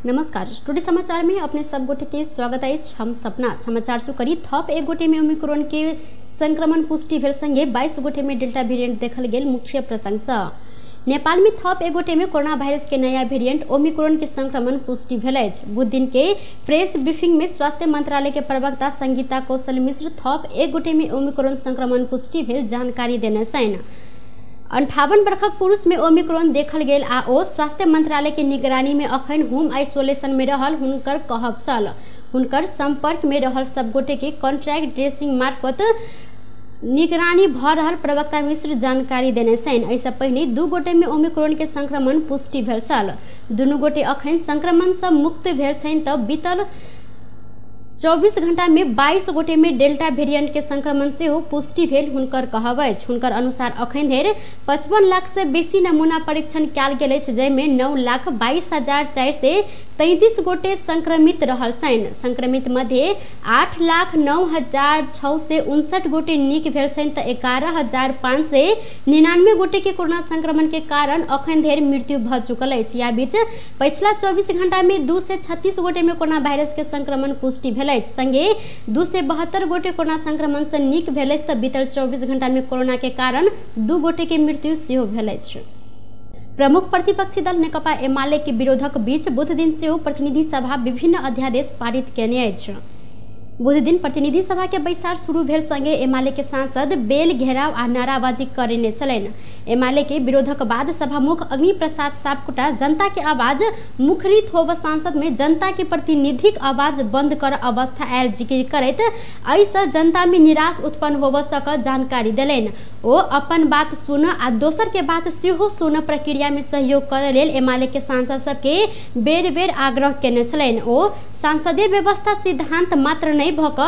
नमस्कार, टुडे समाचार में अपने सब गोटे के स्वागत है। हम सपना समाचार से करी थप एक गोटे में ओमिक्रोन के संक्रमण पुष्टि भेल संगे 22 गोटे में डेल्टा वेरिएंट देखल गेल। मुख्य प्रशंसा नेपाल में थप एक गोटे में कोरोना वायरस के नया वेरिएंट ओमिक्रोन के संक्रमण पुष्टि भेल अछि। बुध दिन के प्रेस ब्रीफिंग में स्वास्थ्य मंत्रालय के प्रवक्ता संगीता कौशल मिश्र थप एक गोटे में ओमिक्रोन संक्रमण पुष्टि भेल जानकारी देने छन्। 58 वर्षक पुरुष में ओमिक्रोन देखल गेल आ ओ स्वास्थ्य मंत्रालय के निगरानी में अखन होम आइसोलेशन में रहल हुनकर कहब छल। हुनकर संपर्क में रहल सब गोटे के कॉन्ट्रैक्ट ट्रेसिंग मार्फत निगरानी भ रहल प्रवक्ता मिश्र जानकारी देने छन्। ऐसा पहले 2 गोटे में ओमिक्रोन के संक्रमण पुष्टि भेल छल। दुनू गोटे अखन संक्रमण से मुक्त भेल छन् त बीतल 24 घंटा में 22 गोटे में डेल्टा वेरिएंट के संक्रमण से हो पुष्टि भेल हुनकर कहब अछि। हुनकर अनुसार अखन धरि 55 लाख से बेसी नमूना परीक्षण कयल गेल अछि, जैमे 9,22,433 गोटे संक्रमित रहल छन्। संक्रमित मध्य 8,09,659 गोटे नीक भेल छन् त 11,599 गोटे के कोरोना संक्रमण के कारण अखन धरि मृत्यु भ चुकल अछि। या बीच पिछला 24 घंटा में 236 गोटे में कोरोना वायरस के संक्रमण पुष्टि भेल अछि। संगे 272 गोटे कोरोना संक्रमण से नीक भेल अछि त बीतल 24 घंटा में कोरोना के कारण 2 गोटे के मृत्यु सेहो भेल अछि। प्रमुख प्रतिपक्षी दल नेकपा एमाले के विरोधक बीच बुध दिन सेहो प्रतिनिधि सभा विभिन्न अध्यादेश पारित केने अछि। बुध दिन प्रतिनिधि सभा के बैसार शुरू भेल संगे एमाले के सांसद बेल घेराव आ नाराबाजी करने चलन। एमाले के विरोधक बाद सभामुख अग्नि प्रसाद सापकोटा जनता के आवाज मुखरित होब सांसद में जनता के प्रतिनिधिक आवाज बंद कर अवस्था आयल जिक्र करैत ऐसा जनता में निराश उत्पन्न होब सक जानकारी देलन। ओ अपन बात सुन आ दोसर के बात सेहो सुन प्रक्रिया में सहयोग करे लेल एमाले के सांसद सबके बेर बेर आग्रह केने छलन। ओ सांसदीय व्यवस्था सिद्धांत मात्र नहीं भक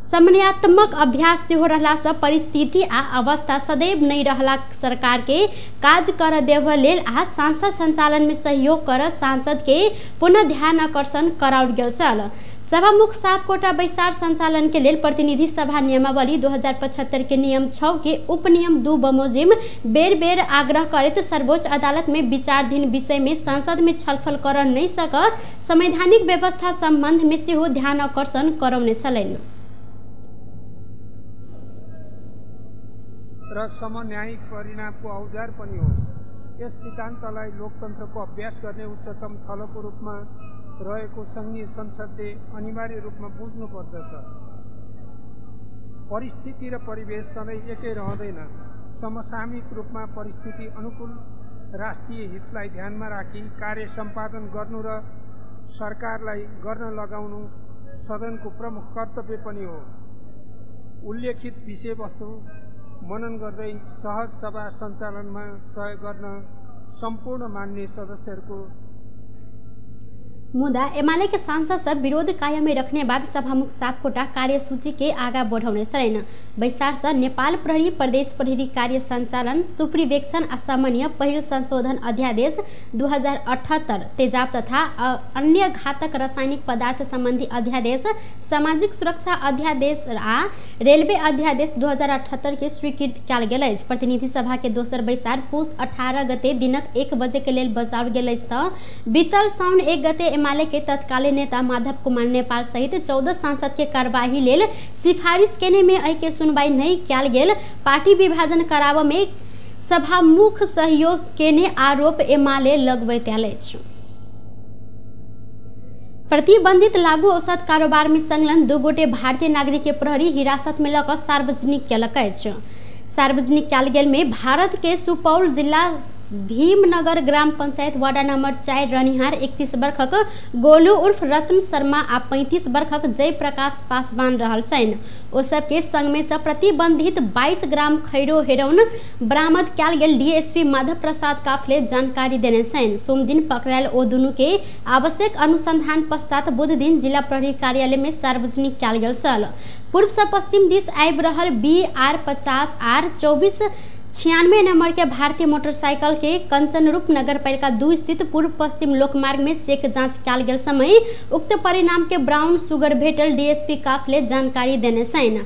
समन्वयात्मक अभ्यास सेहो रहला से परिस्थिति आ अवस्था सदैव नहीं रहला सरकार के काज कर देव लेल आ सांसद संचालन में सहयोग कर सांसद के पुनः ध्यान आकर्षण कराओल गेल छल। सभामुख सापकोटा बैसार संचालन के लेल प्रतिनिधि सभा नियमावली 2075 के नियम 6 के उपनियम 2 बमोजिम बेर बेर आग्रह करते सर्वोच्च अदालत में विचाराधीन विषय में संसद में छलफल कर नहीं सक संवैधानिक व्यवस्था संबंध में सेहो ध्यान आकर्षण करौने छलैन। र समन्यायिक परिणामको औजार पनि हो। यस सिद्धान्तलाई लोकतन्त्रको अभ्यास गर्ने उच्चतम थलोको रूपमा रहेको संघीय संसदले अनिवार्य रूपमा बुझ्नुपर्दछ। परिस्थिति र परिवेश सधैँ एकै रहँदैन। समसामयिक रूपमा परिस्थिति अनुकूल राष्ट्रिय हितलाई ध्यानमा राखी कार्य सम्पादन गर्नु र सरकारलाई गर्न लगाउनु सदनको प्रमुख कर्तव्य पनि हो। उल्लेखित विषयवस्तु मनन गर्दै सहज सभा सञ्चालनमा सहयोग गर्न सम्पूर्ण मान्य सदस्यहरूको मुदा एमाले के सांसद सब विरोध कायम में रखने बाद सभामुख सापकोटा कार्यसूची के आगा बढ़ाउने छन्। बैसार से नेपाल प्रहरी प्रदेश प्रहरी कार्य संचालन सुपरिवेक्षण आ सामान्य पहिल संशोधन अध्यादेश 2078 तेजाब तथा अन्य घातक रासायनिक पदार्थ संबंधी अध्यादेश सामाजिक सुरक्षा अध्यादेश आ रेलवे अध्यादेश 2078 के स्वीकृत कयल गेल अछि। प्रतिनिधि सभा के दोसर बैसार पुष 18 गते दिनक 1 बजे के लेल बजाओल गेल अछि त बीतल साउन 1 गते एमाले के तत्कालीन नेता माधव कुमार नेपाल सहित 14 सांसद के कार्यवाही लेल सिफारिश केने में एहि के सुनवाई नहीं कयल गेल। पार्टी विभाजन कराब में सभामुख सहयोग केने आरोप एमाले लगबैत आयल अछि। प्रतिबंधित लागू औषध कारोबार में संलग्न 2 गोटे भारतीय नागरिक के प्रहरी हिरासत में लक सार्वजनिक कयलक अछि। सार्वजनिक कयल गेल में भारत के सुपौल जिला भीमनगर ग्राम पंचायत वार्ड नंबर 4 रहनिहार 31 वर्षक गोलू उर्फ रत्न शर्मा आ 35 वर्षक जय प्रकाश पासवान रहल छन्। ओ सबके संग में से प्रतिबंधित 22 ग्राम खैरो हेरोइन बरामद कयल गेल डीएसपी माधव प्रसाद काफले जानकारी देने छन्। सोम दिन पकड़ायल ओ दुनू के आवश्यक अनुसंधान पश्चात बुध दिन जिला प्रहरी कार्यालय में सार्वजनिक कयल गेल छल। पूर्व से पश्चिम दिश आबि रहल BR50R 2496 नंबर के भारतीय मोटरसाइकिल के कंचनरूप नगरपालिका 2 स्थित पूर्व पश्चिम लोकमार्ग में चेक जांच कयल गेल समय उक्त परिणाम के ब्राउन सुगर भेटल डीएसपी काफले जानकारी देने छन्।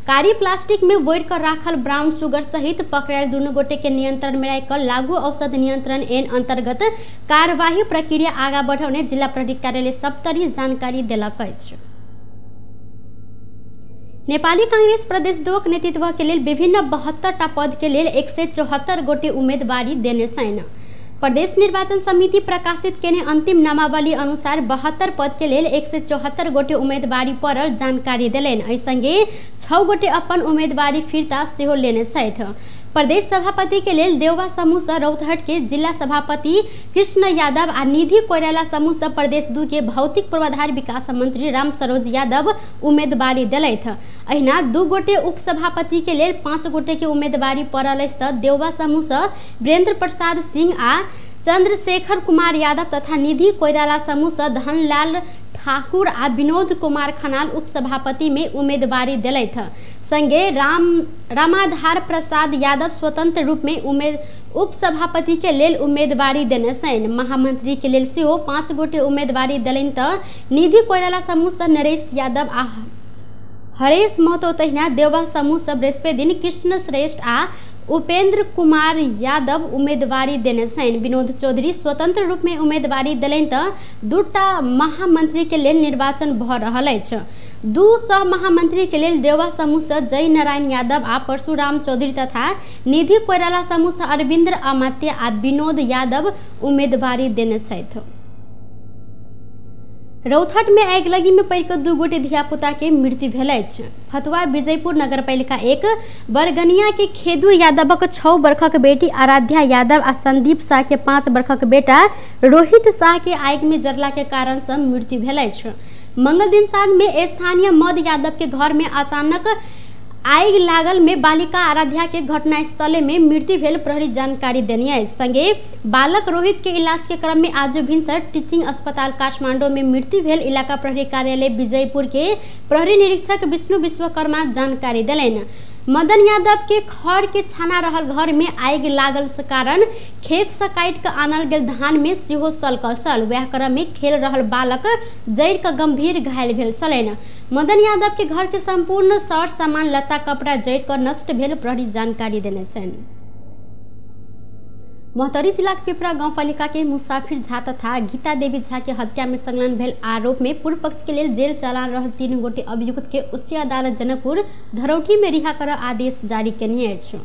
कारी प्लास्टिक में बोर कर राखल ब्राउन शुगर सहित पकड़ायल दुनू गोटे के नियंत्रण में राखि लागू औषध नियंत्रण ऐन अंतर्गत कार्यवाही प्रक्रिया आगा बढ़ाउने जिला प्रहरी कार्यालय सप्तरी जानकारी देलक अछि। नेपाली कांग्रेस प्रदेश 2 के नेतृत्व के लिए विभिन्न 72टा पद के लिए 174 गोटे उम्मीदवारी देने छन्। प्रदेश निर्वाचन समिति प्रकाशित केने अंतिम नामावली अनुसार 72 पद के लिए 174 गोटे उम्मीदवारी पड़ल जानकारी देलनि। एहि संगे 6 गोटे अपन उम्मीदवारी फिरता सेहो लेने छथि। प्रदेश सभापति के लिए देवबा समूह से रौतहट के जिला सभापति कृष्ण यादव आ निधि कोइराला समूह से प्रदेश 2 के भौतिक पूर्वाधार विकास मंत्री राम सरोज यादव उम्मीदवारी दिलथि। अहिना 2 गोटे उपसभापति के लिए 5 गोटे के उम्मीदवारी पड़ल अछि तऽ देवबा समूह से वीरेंद्र प्रसाद सिंह आ चंद्रशेखर कुमार यादव तथा निधि कोइराला समूह से धनलाल ठाकुर आ विनोद कुमार खनाल उपसभापति में उम्मीदवारी दिलथि। संगे रामाधार प्रसाद यादव स्वतंत्र रूप में उपसभापति के लेल उम्मीदवारी देने छनि। महामंत्री के लेल सेहो 5 गोटे उम्मीदवारी दिलनि तऽ निधि कोइराला समूह से नरेश यादव आ हरेश महतो तहिना देवबा समूह से बृहस्पति दिन कृष्ण श्रेष्ठ आ उपेंद्र कुमार यादव उम्मीदवारी देने छनि। विनोद चौधरी स्वतंत्र रूप में उम्मीदवारी दिलनि तऽ 2टा महामंत्री के लेल निर्वाचन भऽ रहल अछि। 2 सह महामंत्री के लेल देवबा समूह से जय नारायण यादव आ परशुराम चौधरी तथा निधि कोइराला समूह से अरविंद अमात्य आ विनोद यादव उम्मीदवारी देने छथि। रौतहट में आगिलगी में पड़ि कऽ 2 गोटे धियापुता के मृत्यु भेल अछि। फतुहा विजयपुर नगरपालिका 1 बरगनिया के खेदू यादवक 6 वर्षक बेटी आराध्या यादव आ संदीप शाह के 5 वर्षक बेटा रोहित शाह के आगि में जरला के कारण से मृत्यु भेल अछि। मंगल दिन साँझ में स्थानीय मद यादव के घर में अचानक आगि लागल में बालिका आराध्या के घटनास्थल में मृत्यु भेल प्रहरी जानकारी देने अछि। संगे बालक रोहित के इलाज के क्रम में आज भिनसर टीचिंग अस्पताल काठमांडू में मृत्यु भेल इलाका प्रहरी कार्यालय विजयपुर के प्रहरी निरीक्षक विष्णु विश्वकर्मा जानकारी दिलनि। मदन यादव के खड़ के छाना रहल घर में आगि लागल से कारण खेत से काटि कऽ आनल गेल धान में सेहो सलकल छल। वएह क्रम में खेल रहल बालक जरि कऽ गंभीर घायल भेल छलनि। मदन यादव के घर के संपूर्ण सर सामान लत्ता कपड़ा जरि कऽ नष्ट भेल प्रहरी जानकारी देने छनि। मोहतरी जिला के पिपरा गांवपालिका के मुसाफिर झा तथा गीता देवी झा के हत्या में संलग्न भेल आरोप में पूर्व पक्ष के लिए जेल चला रहल 3 गोटे अभियुक्त के उच्च अदालत जनकपुर धरौठी में रिहा कर आदेश जारी केने अछि।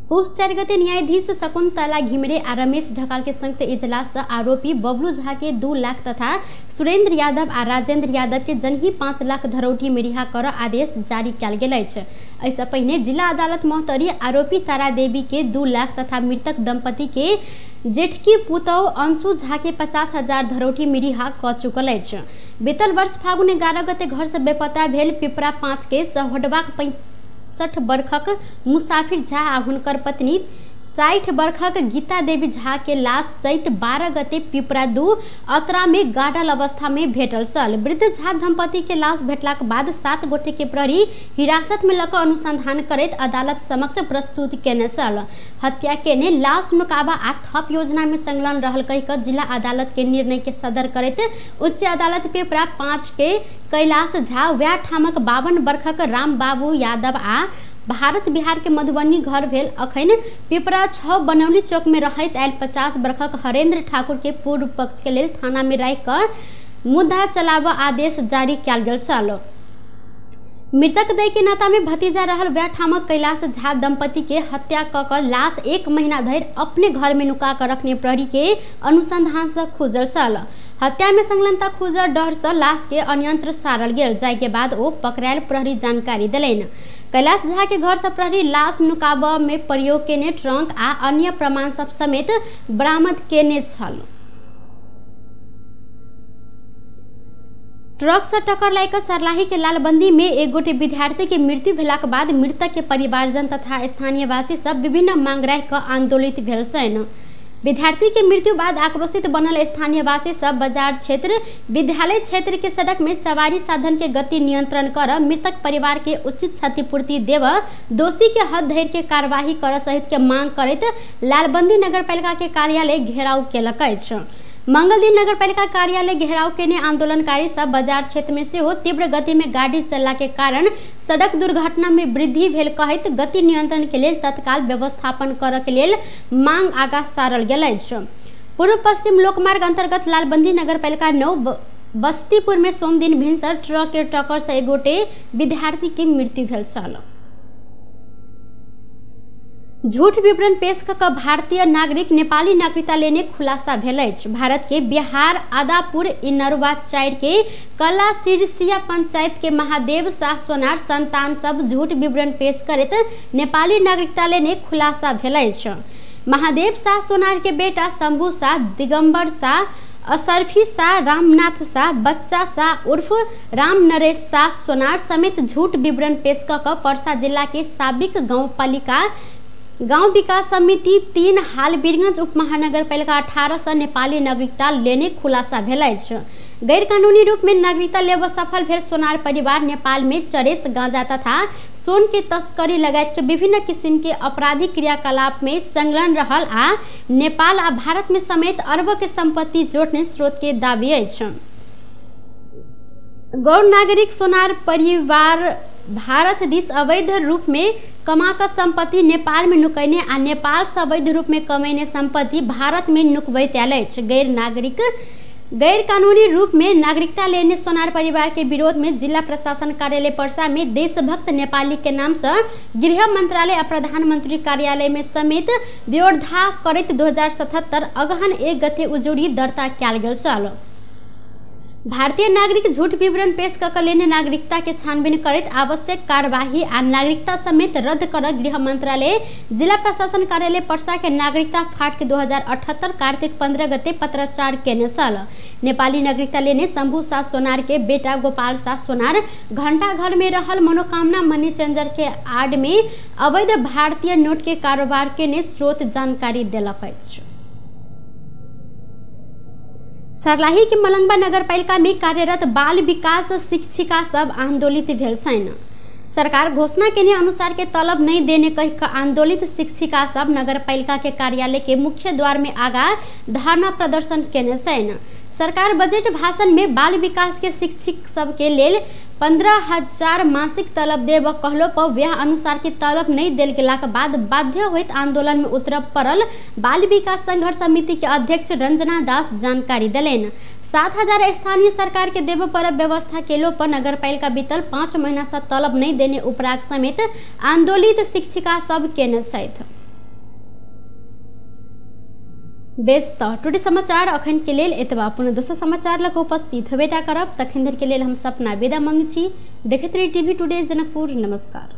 पुष 4 गते न्यायाधीश शकुंतला घिमरे आ रमेश ढकाल के संयुक्त इजलास से आरोपी बबलू झा के 2 लाख तथा सुरेंद्र यादव आ राजेंद्र यादव के जनही 5 लाख धरौठी में रिहा कर आदेश जारी कयल गेल अछि। एहिसँ पहिने जिला अदालत मोहतरी आरोपी तारा देवी के 2 लाख तथा मृतक दंपति के जेठकी पुतौह अंशु झा के 50,000 धरौठी में रिहा कऽ चुकल अछि। बीतल वर्ष फागुन 11 गते घर से बेपता भेल पिपरा 5 के सहोडवाक 65 वर्षक मुसाफिर झा आ हुनकर पत्नी 60 वर्षक गीता देवी झा के लाश चैत 12 गते पिपरा 2 अतरा में गाड़ल अवस्था में भेटल छल। वृद्ध झा दंपति के लाश भेटलाक बाद 7 गोटे के प्रहरी हिरासत में लऽ कऽ अनुसंधान करैत अदालत समक्ष प्रस्तुत केने छल। हत्या केने लाश नुकाबा आ थप योजना में संलग्न रहल कहि कऽ जिला अदालत के निर्णय के सदर करैत उच्च अदालत पिपरा 5 के कैलाश झा वएह ठामक 52 वर्षक राम बाबू यादव आ भारत बिहार के मधुबनी घर भेल अखन पिपरा 6 बनौली चौक में रहैत आयल 50 वर्षक हरेंद्र ठाकुर के पूर्व पक्ष के लेल थाना में राखि कऽ मुद्दा चलाबऽ आदेश जारी कयल गेल छल। मृतक दय के नाता में भतीजा रहल वएह ठामक कैलाश झा दंपति के हत्या कऽ कऽ लाश 1 महीना धरि अपने घर में नुका कर रखने प्रहरी के अनुसंधान से खुजल छल। हत्या में संलग्नता खुजल डर से लाश के अन्यंत्र सारल गेल, जाय के बाद ओ पकड़ायल प्रहरी जानकारी दिलनि। कैलाश झा के घर से प्रहरी लाश नुकाबऽ में प्रयोग केने ट्रंक आ अन्य प्रमाण सब समेत बरामद केने छल। ट्रक से टक्कर लागि सरलाही के लालबंदी में 1 गोटे विद्यार्थी के मृत्यु भेलाक बाद मृतक के परिवारजन तथा स्थानीयवासी सब विभिन्न मांग राखि कऽ आंदोलित भेल छनि। विद्यार्थी के मृत्यु बाद आक्रोशित बनल स्थानीयवासी सब बाजार क्षेत्र विद्यालय क्षेत्र के सड़क में सवारी साधन के गति नियंत्रण कर मृतक परिवार के उचित क्षतिपूर्ति देव, दोषी के हद धरि के कार्यवाही कर सहित के मांग करैत लालबंदी नगरपालिका के कार्यालय घेराव केलक अछि। मंगलदीन नगरपालिका कार्यालय घेराव केने आंदोलनकारी सब बाजार क्षेत्र में से हो तीव्र गति में गाड़ी चलला के कारण सड़क दुर्घटना में वृद्धि भेल कहैत गति नियंत्रण के लेल तत्काल व्यवस्थापन करय के लेल मांग आगा सारल गेल अछि। पूर्व पश्चिम लोकमार्ग अंतर्गत लालबंदी नगरपालिका 9 बस्तीपुर में सोम दिन भिनसर ट्रक के टक्कर से एक गोटे विद्यार्थी की मृत्यु भेल छल। झूठ विवरण पेश क भारतीय नागरिक नेपाली नागरिकता लेने खुलासा भेल अछि। भारत के बिहार आदापुर इनरवा 4 के कला सिरसिया पंचायत के महादेव शाह सोनार संतान सब झूठ विवरण पेश करैत नेपाली नागरिकता लेने खुलासा भेल अछि। महादेव शाह सोनार के बेटा शंभू शाह, दिगंबर शाह, असरफी शाह, रामनाथ शाह, बच्चा शाह उर्फ राम नरेश शाह सोनार समेत झूठ विवरण पेश क पर्सा जिला के साबिक गांव विकास समिति 3 हाल वीरगंज उप महानगर पालिका 18 से नेपाली नागरिकता लेने खुलासा भेल अछि। गैर कानूनी रूप में नागरिकता लेब सफल भेल सोनार परिवार नेपाल में चरेस, गांजा तथा सोन के तस्करी लगायत के विभिन्न किस्म के आपराधिक क्रियाकलाप में संलग्न रहल आ नेपाल आ भारत में समेत अरबों के संपत्ति जोड़ने स्रोत के दावी अछि। गौर नागरिक सोनार परिवार भारत दिस अवैध रूप में कमाक संपत्ति नेपाल में नुकैने आ नेपाल से अवैध रूप में कमैने संपत्ति भारत में नुकबैत आयल अछि। गैर कानूनी रूप में नागरिकता लेने सोनार परिवार के विरोध में जिला प्रशासन कार्यालय पर्सा में देशभक्त नेपाली के नाम से गृह मंत्रालय आ प्रधानमंत्री कार्यालय में समेत विरोधा करैत 2077 अगहन 1 गते उजुरी दर्ता कयल गेल छल। भारतीय नागरिक झूठ विवरण पेश क लेने नागरिकता के छानबीन करैत आवश्यक कार्यवाही आ नागरिकता समेत रद्द कर गृह मंत्रालय जिला प्रशासन कार्यालय पर्सा के नागरिकता फाट के 2078 कार्तिक 15 गते पत्राचार केने छल। नेपाली नागरिकता लेने शंभू शाह सोनार के बेटा गोपाल शाह सोनार घंटा घर में रहल मनोकामना मनी चेंजर के आड़ में अवैध भारतीय नोट के कारोबार के ने स्रोत जानकारी देलक अछि। सर्लाही के मलंगवा नगरपालिका में कार्यरत बाल विकास शिक्षिका सब आंदोलित भेल छन्। सरकार घोषणा केने अनुसार के तलब नहीं देने कह आंदोलित शिक्षिका सब नगरपालिका के कार्यालय के मुख्य द्वार में आगा धरना प्रदर्शन केने छन्। सरकार बजट भाषण में बाल विकास के शिक्षक सब के लेल 15,000 मासिक तलब देब कहलो पर वह अनुसार के तलब नहीं देल गेला के बाद बाध्य होइत आंदोलन में उतर पड़ल बाल विकास संघर्ष समिति के अध्यक्ष रंजना दास जानकारी दिलेन। 7,000 स्थानीय सरकार के देव पर व्यवस्था केलो पर नगरपालिका बीतल 5 महीना से तलब नहीं देने उपराग समेत आंदोलित शिक्षिका सब केने छथि। बेस्त टुडे समाचार अखन के लेल एतबा पुनः दोसर समाचार लग उपस्थित हेबेटा करब तखन धरि के लेल हम सपना विदा मंगै छी। देखैत रही टीवी टुडे जनकपुर। नमस्कार।